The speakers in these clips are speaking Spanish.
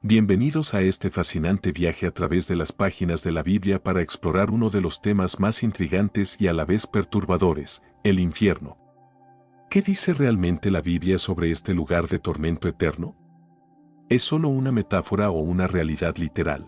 Bienvenidos a este fascinante viaje a través de las páginas de la Biblia para explorar uno de los temas más intrigantes y a la vez perturbadores, el infierno. ¿Qué dice realmente la Biblia sobre este lugar de tormento eterno? ¿Es solo una metáfora o una realidad literal?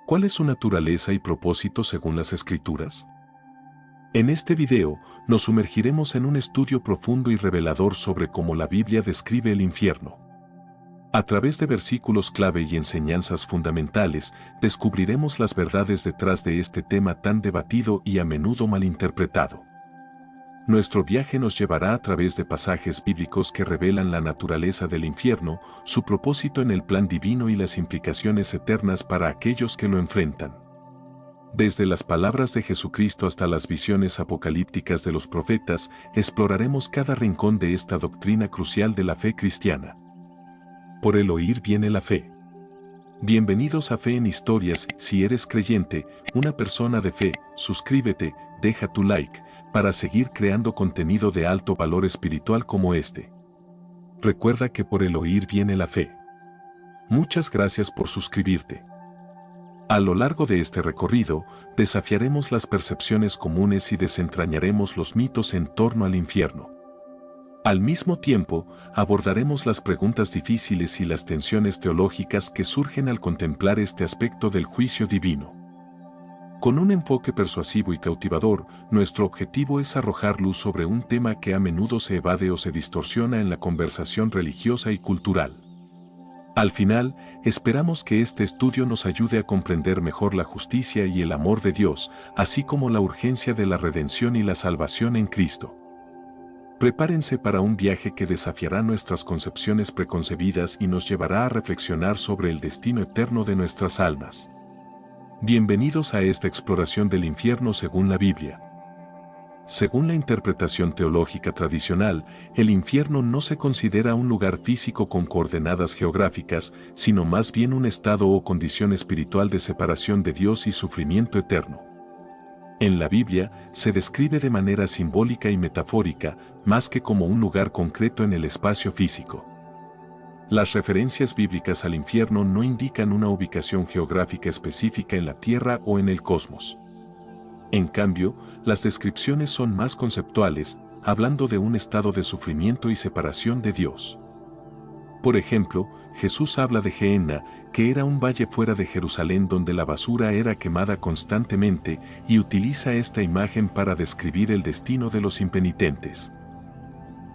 ¿Cuál es su naturaleza y propósito según las Escrituras? En este video, nos sumergiremos en un estudio profundo y revelador sobre cómo la Biblia describe el infierno. A través de versículos clave y enseñanzas fundamentales, descubriremos las verdades detrás de este tema tan debatido y a menudo malinterpretado. Nuestro viaje nos llevará a través de pasajes bíblicos que revelan la naturaleza del infierno, su propósito en el plan divino y las implicaciones eternas para aquellos que lo enfrentan. Desde las palabras de Jesucristo hasta las visiones apocalípticas de los profetas, exploraremos cada rincón de esta doctrina crucial de la fe cristiana. Por el oír viene la fe. Bienvenidos a Fe en Historias. Si eres creyente, una persona de fe, suscríbete, deja tu like, para seguir creando contenido de alto valor espiritual como este. Recuerda que por el oír viene la fe. Muchas gracias por suscribirte. A lo largo de este recorrido, desafiaremos las percepciones comunes y desentrañaremos los mitos en torno al infierno. Al mismo tiempo, abordaremos las preguntas difíciles y las tensiones teológicas que surgen al contemplar este aspecto del juicio divino. Con un enfoque persuasivo y cautivador, nuestro objetivo es arrojar luz sobre un tema que a menudo se evade o se distorsiona en la conversación religiosa y cultural. Al final, esperamos que este estudio nos ayude a comprender mejor la justicia y el amor de Dios, así como la urgencia de la redención y la salvación en Cristo. Prepárense para un viaje que desafiará nuestras concepciones preconcebidas y nos llevará a reflexionar sobre el destino eterno de nuestras almas. Bienvenidos a esta exploración del infierno según la Biblia. Según la interpretación teológica tradicional, el infierno no se considera un lugar físico con coordenadas geográficas, sino más bien un estado o condición espiritual de separación de Dios y sufrimiento eterno. En la Biblia, se describe de manera simbólica y metafórica, más que como un lugar concreto en el espacio físico. Las referencias bíblicas al infierno no indican una ubicación geográfica específica en la Tierra o en el cosmos. En cambio, las descripciones son más conceptuales, hablando de un estado de sufrimiento y separación de Dios. Por ejemplo, Jesús habla de Gehenna, que era un valle fuera de Jerusalén donde la basura era quemada constantemente, y utiliza esta imagen para describir el destino de los impenitentes.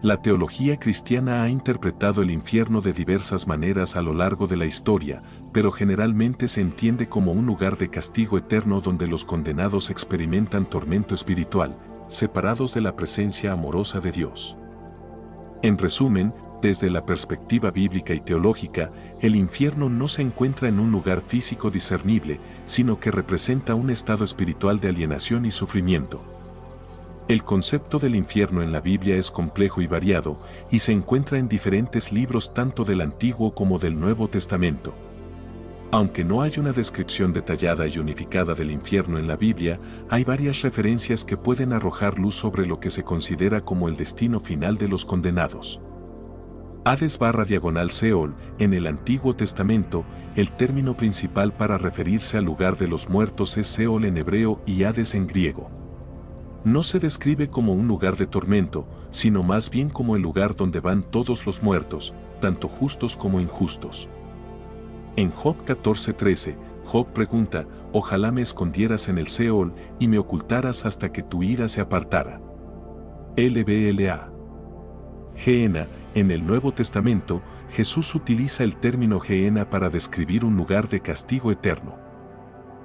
La teología cristiana ha interpretado el infierno de diversas maneras a lo largo de la historia, pero generalmente se entiende como un lugar de castigo eterno donde los condenados experimentan tormento espiritual, separados de la presencia amorosa de Dios. En resumen, desde la perspectiva bíblica y teológica, el infierno no se encuentra en un lugar físico discernible, sino que representa un estado espiritual de alienación y sufrimiento. El concepto del infierno en la Biblia es complejo y variado, y se encuentra en diferentes libros tanto del Antiguo como del Nuevo Testamento. Aunque no hay una descripción detallada y unificada del infierno en la Biblia, hay varias referencias que pueden arrojar luz sobre lo que se considera como el destino final de los condenados. Hades/Seol, en el Antiguo Testamento, el término principal para referirse al lugar de los muertos es Seol en hebreo y Hades en griego. No se describe como un lugar de tormento, sino más bien como el lugar donde van todos los muertos, tanto justos como injustos. En Job 14:13, Job pregunta: «Ojalá me escondieras en el Seol y me ocultaras hasta que tu ira se apartara». LBLA. Gehenna, en el Nuevo Testamento, Jesús utiliza el término Gehenna para describir un lugar de castigo eterno.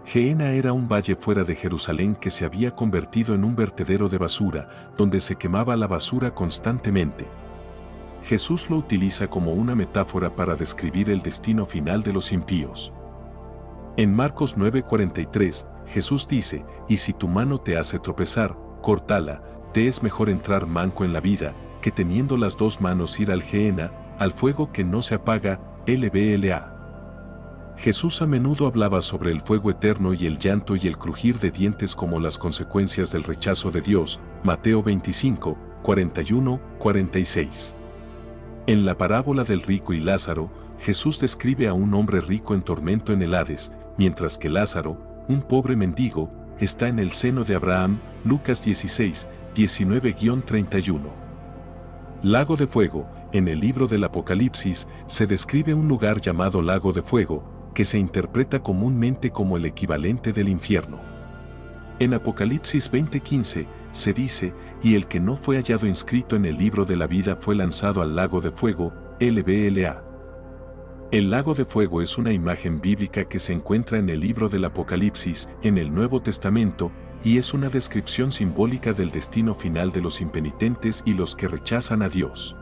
Gehenna era un valle fuera de Jerusalén que se había convertido en un vertedero de basura, donde se quemaba la basura constantemente. Jesús lo utiliza como una metáfora para describir el destino final de los impíos. En Marcos 9:43, Jesús dice: «Y si tu mano te hace tropezar, córtala, te es mejor entrar manco en la vida, que teniendo las dos manos ir al Gehenna, al fuego que no se apaga». LBLA. Jesús a menudo hablaba sobre el fuego eterno y el llanto y el crujir de dientes como las consecuencias del rechazo de Dios. Mateo 25, 41, 46. En la parábola del rico y Lázaro, Jesús describe a un hombre rico en tormento en el Hades, mientras que Lázaro, un pobre mendigo, está en el seno de Abraham. Lucas 16, 19-31. Lago de fuego. En el libro del Apocalipsis se describe un lugar llamado Lago de Fuego, que se interpreta comúnmente como el equivalente del infierno. En Apocalipsis 20:15 se dice, y el que no fue hallado inscrito en el libro de la vida fue lanzado al lago de fuego, LBLA. El lago de fuego es una imagen bíblica que se encuentra en el libro del Apocalipsis, en el Nuevo Testamento, y es una descripción simbólica del destino final de los impenitentes y los que rechazan a Dios.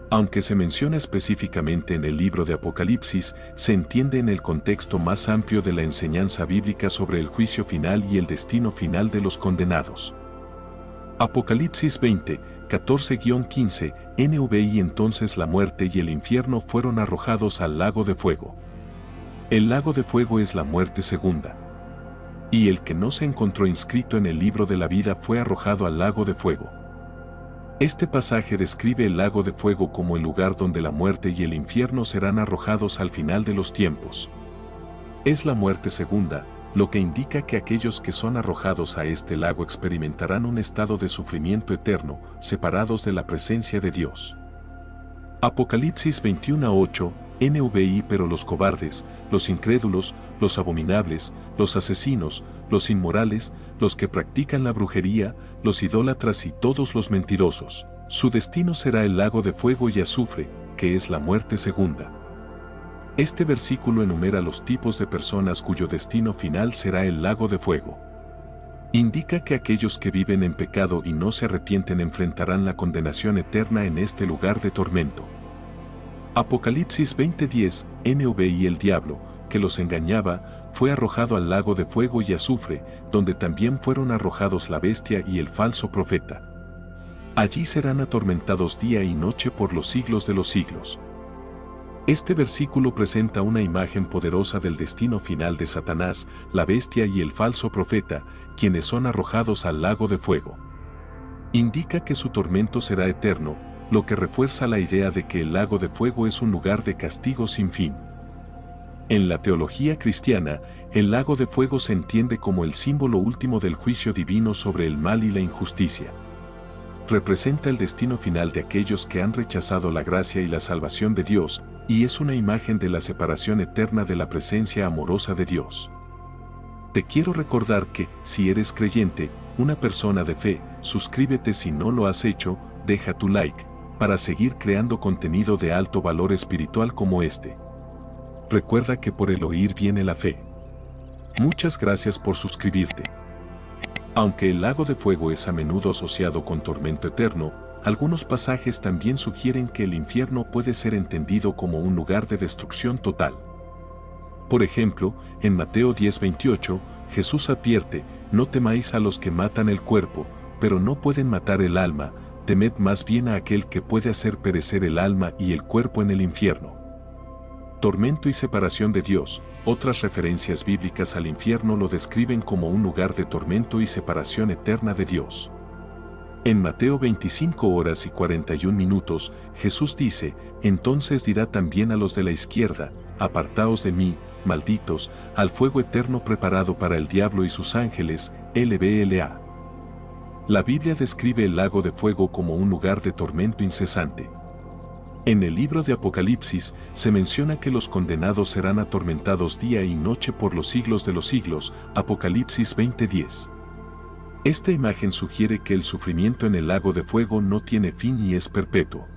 Aunque se menciona específicamente en el libro de Apocalipsis, se entiende en el contexto más amplio de la enseñanza bíblica sobre el juicio final y el destino final de los condenados. Apocalipsis 20, 14-15, NVI. Entonces la muerte y el infierno fueron arrojados al lago de fuego. El lago de fuego es la muerte segunda. Y el que no se encontró inscrito en el libro de la vida fue arrojado al lago de fuego. Este pasaje describe el lago de fuego como el lugar donde la muerte y el infierno serán arrojados al final de los tiempos. Es la muerte segunda, lo que indica que aquellos que son arrojados a este lago experimentarán un estado de sufrimiento eterno, separados de la presencia de Dios. Apocalipsis 21:8, NVI. Pero los cobardes, los incrédulos, los abominables, los asesinos, los inmorales, los que practican la brujería, los idólatras y todos los mentirosos, su destino será el lago de fuego y azufre, que es la muerte segunda. Este versículo enumera los tipos de personas cuyo destino final será el lago de fuego. Indica que aquellos que viven en pecado y no se arrepienten enfrentarán la condenación eterna en este lugar de tormento. Apocalipsis 20:10, NVI. El diablo, que los engañaba, fue arrojado al lago de fuego y azufre, donde también fueron arrojados la bestia y el falso profeta. Allí serán atormentados día y noche por los siglos de los siglos. Este versículo presenta una imagen poderosa del destino final de Satanás, la bestia y el falso profeta, quienes son arrojados al lago de fuego. Indica que su tormento será eterno, lo que refuerza la idea de que el lago de fuego es un lugar de castigo sin fin. En la teología cristiana, el lago de fuego se entiende como el símbolo último del juicio divino sobre el mal y la injusticia. Representa el destino final de aquellos que han rechazado la gracia y la salvación de Dios, y es una imagen de la separación eterna de la presencia amorosa de Dios. Te quiero recordar que, si eres creyente, una persona de fe, suscríbete si no lo has hecho, deja tu like, para seguir creando contenido de alto valor espiritual como este. Recuerda que por el oír viene la fe. Muchas gracias por suscribirte. Aunque el lago de fuego es a menudo asociado con tormento eterno, algunos pasajes también sugieren que el infierno puede ser entendido como un lugar de destrucción total. Por ejemplo, en Mateo 10:28, Jesús advierte, no temáis a los que matan el cuerpo, pero no pueden matar el alma, temed más bien a aquel que puede hacer perecer el alma y el cuerpo en el infierno. Tormento y separación de Dios. Otras referencias bíblicas al infierno lo describen como un lugar de tormento y separación eterna de Dios. En Mateo 25:41, Jesús dice, entonces dirá también a los de la izquierda, apartaos de mí, malditos, al fuego eterno preparado para el diablo y sus ángeles, LBLA. La Biblia describe el lago de fuego como un lugar de tormento incesante. En el libro de Apocalipsis se menciona que los condenados serán atormentados día y noche por los siglos de los siglos, Apocalipsis 20:10. Esta imagen sugiere que el sufrimiento en el lago de fuego no tiene fin y es perpetuo.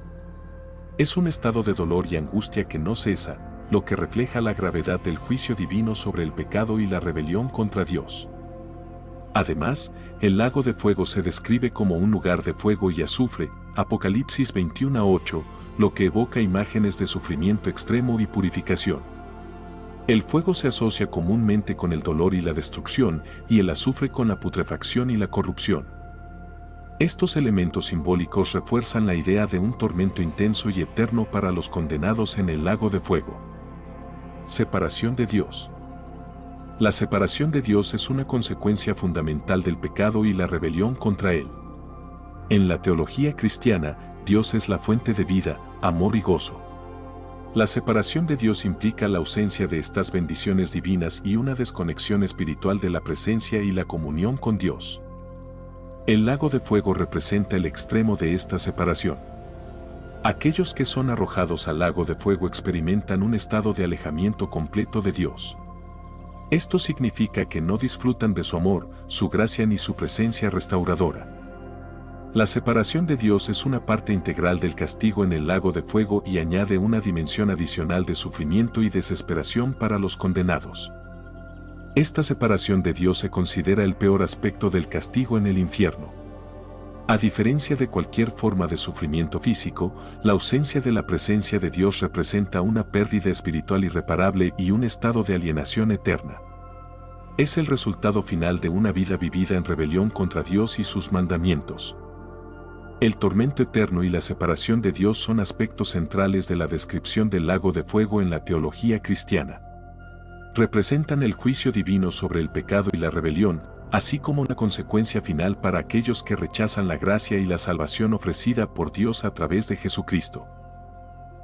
Es un estado de dolor y angustia que no cesa, lo que refleja la gravedad del juicio divino sobre el pecado y la rebelión contra Dios. Además, el lago de fuego se describe como un lugar de fuego y azufre, Apocalipsis 21:8, lo que evoca imágenes de sufrimiento extremo y purificación. El fuego se asocia comúnmente con el dolor y la destrucción, y el azufre con la putrefacción y la corrupción. Estos elementos simbólicos refuerzan la idea de un tormento intenso y eterno para los condenados en el lago de fuego. Separación de Dios. La separación de Dios es una consecuencia fundamental del pecado y la rebelión contra Él. En la teología cristiana, Dios es la fuente de vida, amor y gozo. La separación de Dios implica la ausencia de estas bendiciones divinas y una desconexión espiritual de la presencia y la comunión con Dios. El lago de fuego representa el extremo de esta separación. Aquellos que son arrojados al lago de fuego experimentan un estado de alejamiento completo de Dios. Esto significa que no disfrutan de su amor, su gracia ni su presencia restauradora. La separación de Dios es una parte integral del castigo en el lago de fuego y añade una dimensión adicional de sufrimiento y desesperación para los condenados. Esta separación de Dios se considera el peor aspecto del castigo en el infierno. A diferencia de cualquier forma de sufrimiento físico, la ausencia de la presencia de Dios representa una pérdida espiritual irreparable y un estado de alienación eterna. Es el resultado final de una vida vivida en rebelión contra Dios y sus mandamientos. El tormento eterno y la separación de Dios son aspectos centrales de la descripción del lago de fuego en la teología cristiana. Representan el juicio divino sobre el pecado y la rebelión, así como una consecuencia final para aquellos que rechazan la gracia y la salvación ofrecida por Dios a través de Jesucristo.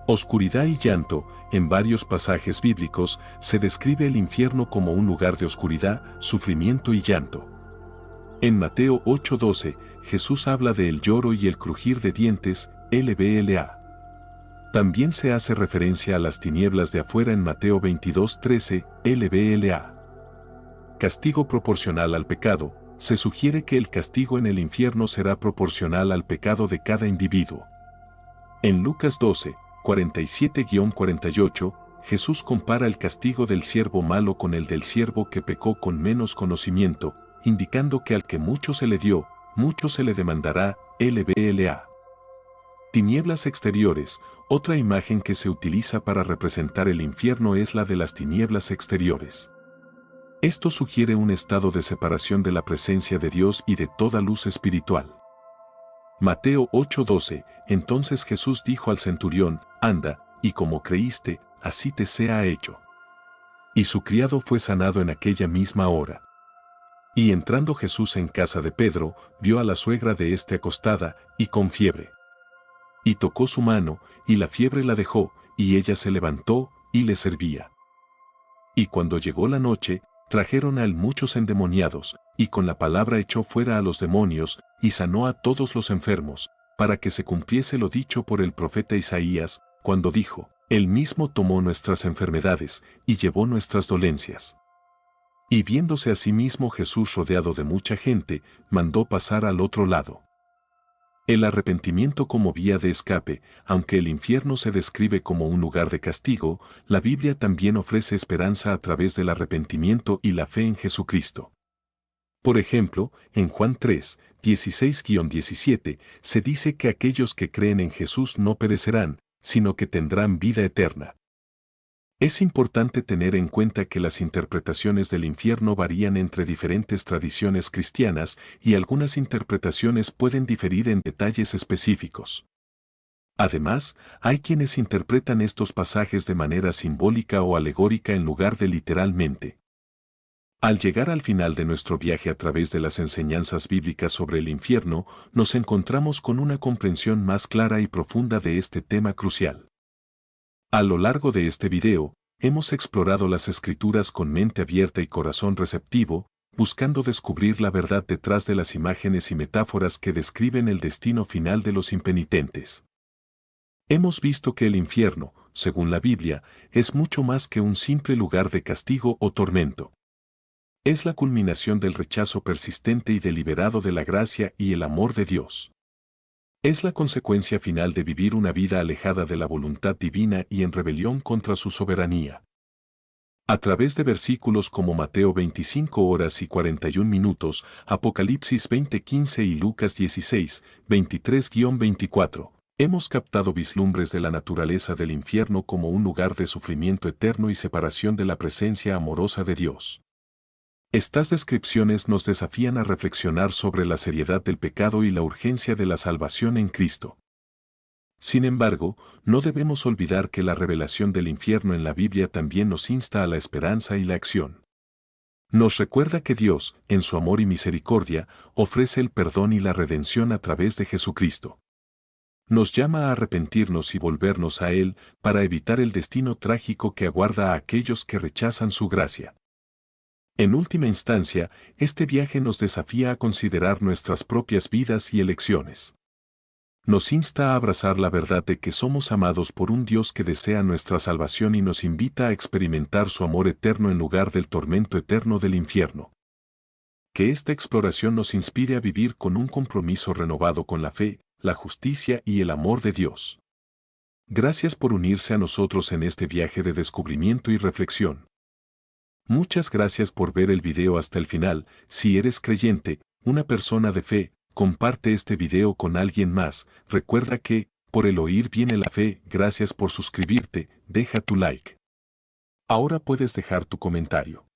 Oscuridad y llanto. En varios pasajes bíblicos se describe el infierno como un lugar de oscuridad, sufrimiento y llanto. En Mateo 8:12, Jesús habla de el lloro y el crujir de dientes, LBLA. También se hace referencia a las tinieblas de afuera en Mateo 22:13, LBLA. Castigo proporcional al pecado. Se sugiere que el castigo en el infierno será proporcional al pecado de cada individuo. En Lucas 12, 47-48, Jesús compara el castigo del siervo malo con el del siervo que pecó con menos conocimiento, indicando que al que mucho se le dio, mucho se le demandará, LBLA. Tinieblas exteriores. Otra imagen que se utiliza para representar el infierno es la de las tinieblas exteriores. Esto sugiere un estado de separación de la presencia de Dios y de toda luz espiritual. Mateo 8:12, entonces Jesús dijo al centurión, anda, y como creíste, así te sea hecho. Y su criado fue sanado en aquella misma hora. Y entrando Jesús en casa de Pedro, vio a la suegra de éste acostada, y con fiebre. Y tocó su mano, y la fiebre la dejó, y ella se levantó, y le servía. Y cuando llegó la noche, trajeron a él muchos endemoniados, y con la palabra echó fuera a los demonios, y sanó a todos los enfermos, para que se cumpliese lo dicho por el profeta Isaías, cuando dijo, Él mismo tomó nuestras enfermedades, y llevó nuestras dolencias. Y viéndose a sí mismo Jesús rodeado de mucha gente, mandó pasar al otro lado. El arrepentimiento como vía de escape. Aunque el infierno se describe como un lugar de castigo, la Biblia también ofrece esperanza a través del arrepentimiento y la fe en Jesucristo. Por ejemplo, en Juan 3, 16-17, se dice que aquellos que creen en Jesús no perecerán, sino que tendrán vida eterna. Es importante tener en cuenta que las interpretaciones del infierno varían entre diferentes tradiciones cristianas y algunas interpretaciones pueden diferir en detalles específicos. Además, hay quienes interpretan estos pasajes de manera simbólica o alegórica en lugar de literalmente. Al llegar al final de nuestro viaje a través de las enseñanzas bíblicas sobre el infierno, nos encontramos con una comprensión más clara y profunda de este tema crucial. A lo largo de este video, hemos explorado las Escrituras con mente abierta y corazón receptivo, buscando descubrir la verdad detrás de las imágenes y metáforas que describen el destino final de los impenitentes. Hemos visto que el infierno, según la Biblia, es mucho más que un simple lugar de castigo o tormento. Es la culminación del rechazo persistente y deliberado de la gracia y el amor de Dios. Es la consecuencia final de vivir una vida alejada de la voluntad divina y en rebelión contra su soberanía. A través de versículos como Mateo 25 horas y 41 minutos, Apocalipsis 20:15 y Lucas 16, 23-24, hemos captado vislumbres de la naturaleza del infierno como un lugar de sufrimiento eterno y separación de la presencia amorosa de Dios. Estas descripciones nos desafían a reflexionar sobre la seriedad del pecado y la urgencia de la salvación en Cristo. Sin embargo, no debemos olvidar que la revelación del infierno en la Biblia también nos insta a la esperanza y la acción. Nos recuerda que Dios, en su amor y misericordia, ofrece el perdón y la redención a través de Jesucristo. Nos llama a arrepentirnos y volvernos a Él para evitar el destino trágico que aguarda a aquellos que rechazan su gracia. En última instancia, este viaje nos desafía a considerar nuestras propias vidas y elecciones. Nos insta a abrazar la verdad de que somos amados por un Dios que desea nuestra salvación y nos invita a experimentar su amor eterno en lugar del tormento eterno del infierno. Que esta exploración nos inspire a vivir con un compromiso renovado con la fe, la justicia y el amor de Dios. Gracias por unirse a nosotros en este viaje de descubrimiento y reflexión. Muchas gracias por ver el video hasta el final. Si eres creyente, una persona de fe, comparte este video con alguien más. Recuerda que, por el oír viene la fe. Gracias por suscribirte, deja tu like. Ahora puedes dejar tu comentario.